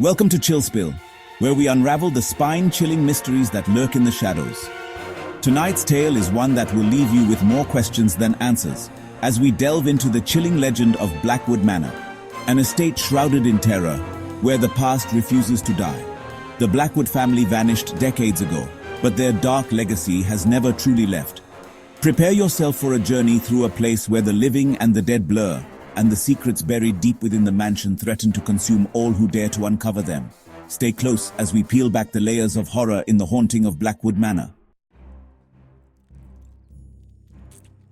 Welcome to ChillSpill, where we unravel the spine-chilling mysteries that lurk in the shadows. Tonight's tale is one that will leave you with more questions than answers, as we delve into the chilling legend of Blackwood Manor, an estate shrouded in terror, where the past refuses to die. The Blackwood family vanished decades ago, but their dark legacy has never truly left. Prepare yourself for a journey through a place where the living and the dead blur, and the secrets buried deep within the mansion threaten to consume all who dare to uncover them. Stay close as we peel back the layers of horror in the haunting of Blackwood Manor.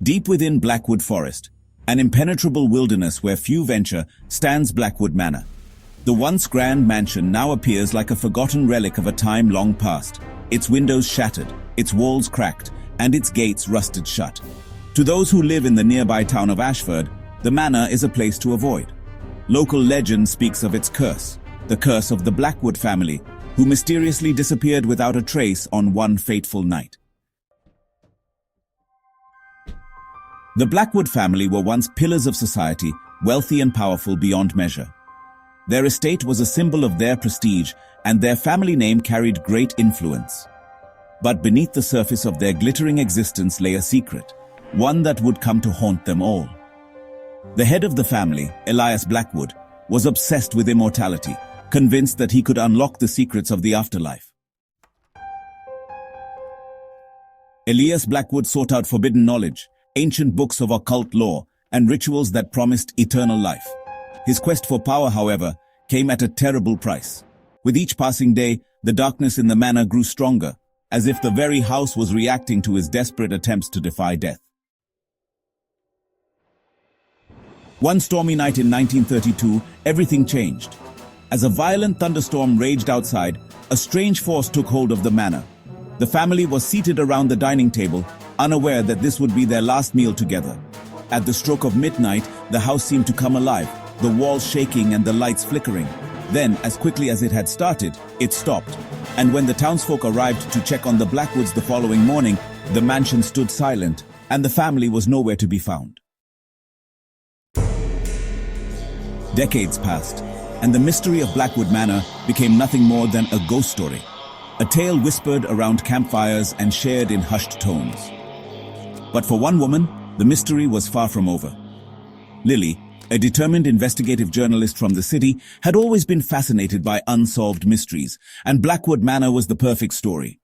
Deep within Blackwood Forest, an impenetrable wilderness where few venture, stands Blackwood Manor. The once grand mansion now appears like a forgotten relic of a time long past, its windows shattered, its walls cracked, and its gates rusted shut. To those who live in the nearby town of Ashford, the manor is a place to avoid. Local legend speaks of its curse, the curse of the Blackwood family, who mysteriously disappeared without a trace on one fateful night. The Blackwood family were once pillars of society, wealthy and powerful beyond measure. Their estate was a symbol of their prestige, and their family name carried great influence. But beneath the surface of their glittering existence lay a secret, one that would come to haunt them all. The head of the family, Elias Blackwood, was obsessed with immortality, convinced that he could unlock the secrets of the afterlife. Elias Blackwood sought out forbidden knowledge, ancient books of occult lore, and rituals that promised eternal life. His quest for power, however, came at a terrible price. With each passing day, the darkness in the manor grew stronger, as if the very house was reacting to his desperate attempts to defy death. One stormy night in 1932, everything changed. As a violent thunderstorm raged outside, a strange force took hold of the manor. The family was seated around the dining table, unaware that this would be their last meal together. At the stroke of midnight, the house seemed to come alive, the walls shaking and the lights flickering. Then, as quickly as it had started, it stopped. And when the townsfolk arrived to check on the Blackwoods the following morning, the mansion stood silent, and the family was nowhere to be found. Decades passed, and the mystery of Blackwood Manor became nothing more than a ghost story, a tale whispered around campfires and shared in hushed tones. But for one woman, the mystery was far from over. Lily, a determined investigative journalist from the city, had always been fascinated by unsolved mysteries, and Blackwood Manor was the perfect story.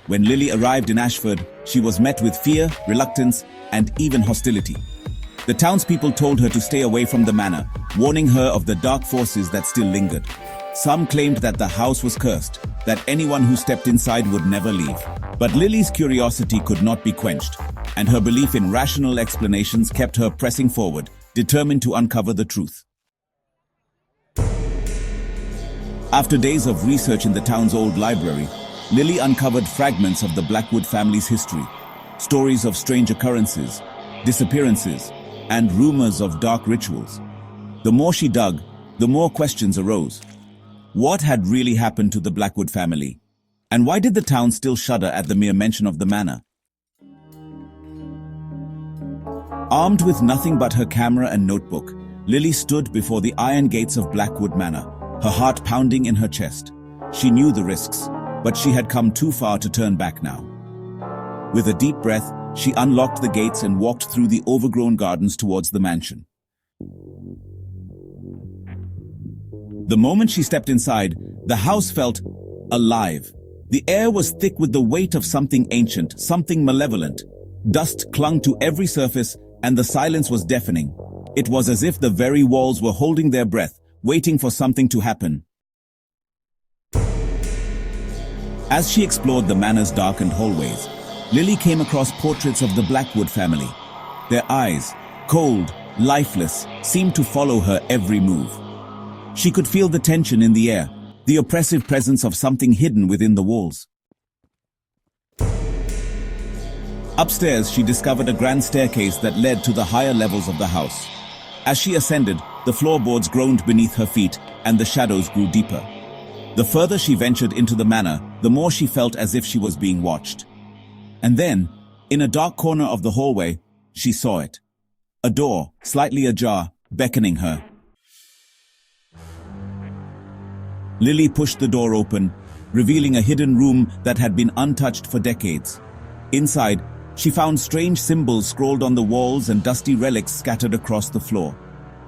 When Lily arrived in Ashford, she was met with fear, reluctance, and even hostility. The townspeople told her to stay away from the manor, warning her of the dark forces that still lingered. Some claimed that the house was cursed, that anyone who stepped inside would never leave. But Lily's curiosity could not be quenched, and her belief in rational explanations kept her pressing forward, determined to uncover the truth. After days of research in the town's old library, Lily uncovered fragments of the Blackwood family's history, stories of strange occurrences, disappearances, and rumors of dark rituals. The more she dug, the more questions arose. What had really happened to the Blackwood family? And why did the town still shudder at the mere mention of the manor? Armed with nothing but her camera and notebook, Lily stood before the iron gates of Blackwood Manor, her heart pounding in her chest. She knew the risks, but she had come too far to turn back now. With a deep breath, she unlocked the gates and walked through the overgrown gardens towards the mansion. The moment she stepped inside, the house felt alive. The air was thick with the weight of something ancient, something malevolent. Dust clung to every surface, and the silence was deafening. It was as if the very walls were holding their breath, waiting for something to happen. As she explored the manor's darkened hallways, Lily came across portraits of the Blackwood family. Their eyes, cold, lifeless, seemed to follow her every move. She could feel the tension in the air, the oppressive presence of something hidden within the walls. Upstairs, she discovered a grand staircase that led to the higher levels of the house. As she ascended, the floorboards groaned beneath her feet, and the shadows grew deeper. The further she ventured into the manor, the more she felt as if she was being watched. And then, in a dark corner of the hallway, she saw it. A door, slightly ajar, beckoning her. Lily pushed the door open, revealing a hidden room that had been untouched for decades. Inside, she found strange symbols scrawled on the walls and dusty relics scattered across the floor.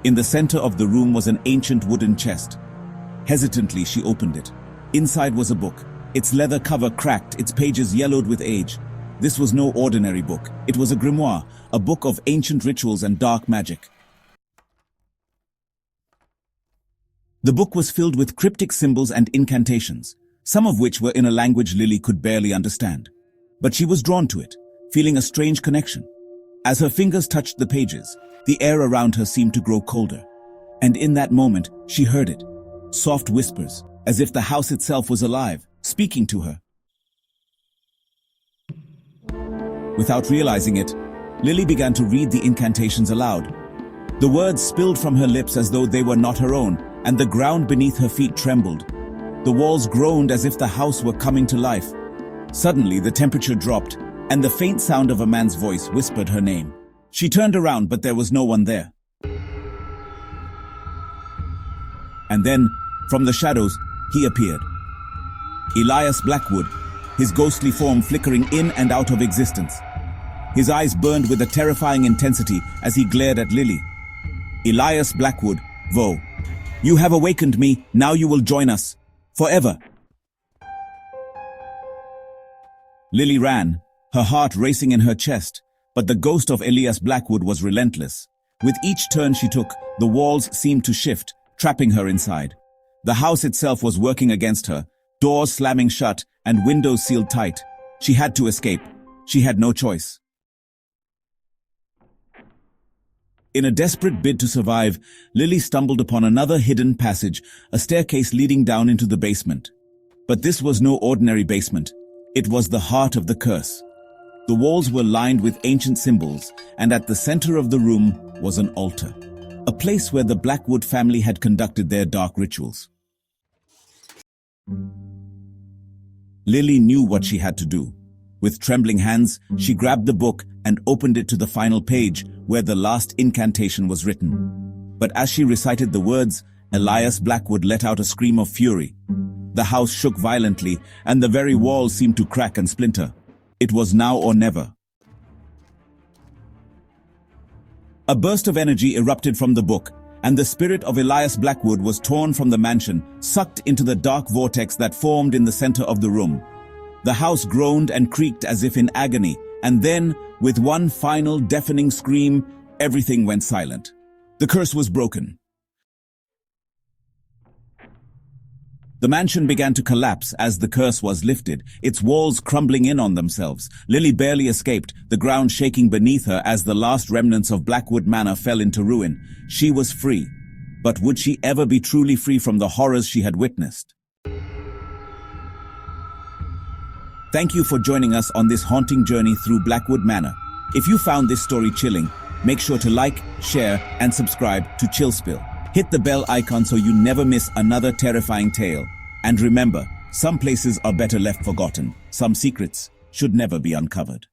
In the center of the room was an ancient wooden chest. Hesitantly, she opened it. Inside was a book. Its leather cover cracked, its pages yellowed with age. This was no ordinary book. It was a grimoire, a book of ancient rituals and dark magic. The book was filled with cryptic symbols and incantations, some of which were in a language Lily could barely understand. But she was drawn to it, feeling a strange connection. As her fingers touched the pages, the air around her seemed to grow colder. And in that moment, she heard it. Soft whispers, as if the house itself was alive, speaking to her. Without realizing it, Lily began to read the incantations aloud. The words spilled from her lips as though they were not her own, and the ground beneath her feet trembled. The walls groaned as if the house were coming to life. Suddenly, the temperature dropped, and the faint sound of a man's voice whispered her name. She turned around, but there was no one there. And then, from the shadows, he appeared. Elias Blackwood, his ghostly form flickering in and out of existence. His eyes burned with a terrifying intensity as he glared at Lily. Elias Blackwood, Vo, you have awakened me, now you will join us. Forever. Lily ran, her heart racing in her chest, but the ghost of Elias Blackwood was relentless. With each turn she took, the walls seemed to shift, trapping her inside. The house itself was working against her, doors slamming shut and windows sealed tight. She had to escape. She had no choice. In a desperate bid to survive, Lily stumbled upon another hidden passage, a staircase leading down into the basement. But this was no ordinary basement. It was the heart of the curse. The walls were lined with ancient symbols, and at the center of the room was an altar, a place where the Blackwood family had conducted their dark rituals. Lily knew what she had to do. With trembling hands, she grabbed the book and opened it to the final page where the last incantation was written. But as she recited the words, Elias Blackwood let out a scream of fury. The house shook violently, and the very walls seemed to crack and splinter. It was now or never. A burst of energy erupted from the book, and the spirit of Elias Blackwood was torn from the mansion, sucked into the dark vortex that formed in the center of the room. The house groaned and creaked as if in agony, and then, with one final deafening scream, everything went silent. The curse was broken. The mansion began to collapse as the curse was lifted, its walls crumbling in on themselves. Lily barely escaped, the ground shaking beneath her as the last remnants of Blackwood Manor fell into ruin. She was free. But would she ever be truly free from the horrors she had witnessed? Thank you for joining us on this haunting journey through Blackwood Manor. If you found this story chilling, make sure to like, share, and subscribe to ChillSpill. Hit the bell icon so you never miss another terrifying tale. And remember, some places are better left forgotten. Some secrets should never be uncovered.